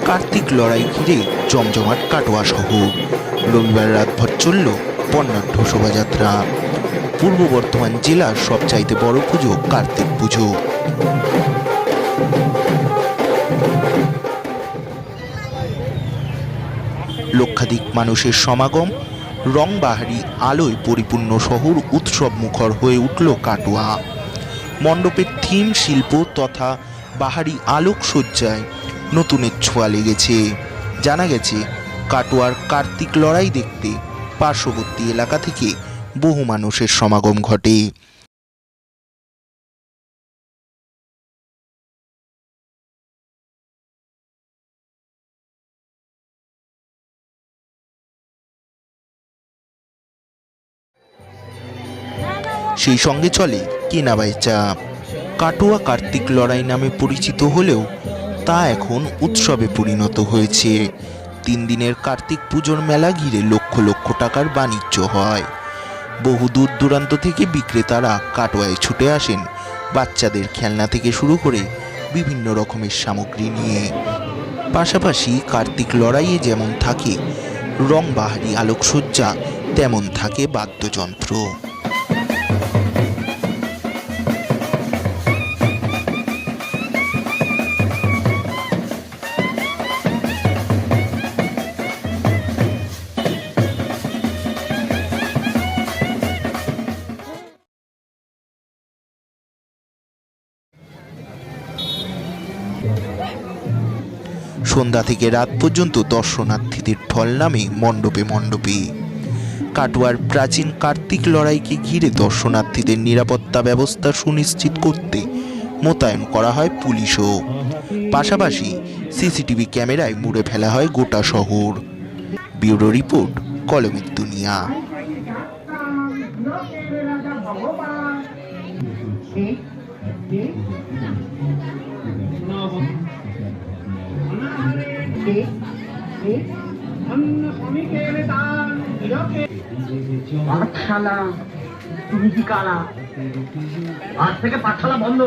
কার্তিক লড়াই ঘিরে জমজমাট কাটোয়া শহর। রবিবার রাতভর চলল বর্ণাঢ্য শোভাযাত্রা। পূর্ব বর্ধমান জেলার সবচাইতে বড় পুজো কার্তিক পুজো। লক্ষাধিক মানুষের সমাগম, রংবাহারি আলোয় পরিপূর্ণ শহর উৎসব মুখর হয়ে উঠল কাটোয়া। মণ্ডপের থিম শিল্প তথা বাহারি আলোকসজ্জায় নতুনের ছোঁয়া লেগেছে। জানা গেছে, কাটোয়ার কার্তিক লড়াই দেখতে পার্শ্ববর্তী এলাকা থেকে বহু মানুষের সমাগম ঘটে। সেই সঙ্গে চলে কেনাবেচা। কাটোয়া কার্তিক লড়াই নামে পরিচিত হলেও তা এখন উৎসবে পরিণত হয়েছে। 3 দিনের কার্তিক পুজোর মেলা ঘিরে লক্ষ লক্ষ টাকার বাণিজ্য হয়। বহু দূর দূরান্ত থেকে বিক্রেতারা কাটোয়ায় ছুটে আসেন বাচ্চাদের খেলনা থেকে শুরু করে বিভিন্ন রকমের সামগ্রী নিয়ে। পাশাপাশি কার্তিক লড়াইয়ে যেমন থাকে রংবাহারি আলোকসজ্জা, তেমন থাকে বাদ্যযন্ত্র। সন্ধ্যা থেকে রাত পর্যন্ত দর্শনার্থীদের ঢল নামে মণ্ডপে মণ্ডপে। কাটোয়ার প্রাচীন কার্তিক লড়াইকে ঘিরে দর্শনার্থীদের নিরাপত্তা ব্যবস্থা সুনিশ্চিত করতে মোতায়েন করা হয় পুলিশও। পাশাপাশি সিসিটিভি ক্যামেরায় মুড়ে ফেলা হয় গোটা শহর। ব্যুরো রিপোর্ট, কলমের দুনিয়া। পাঠশালা, তুমি কি কালা? আজ থেকে পাঠশালা বন্ধ।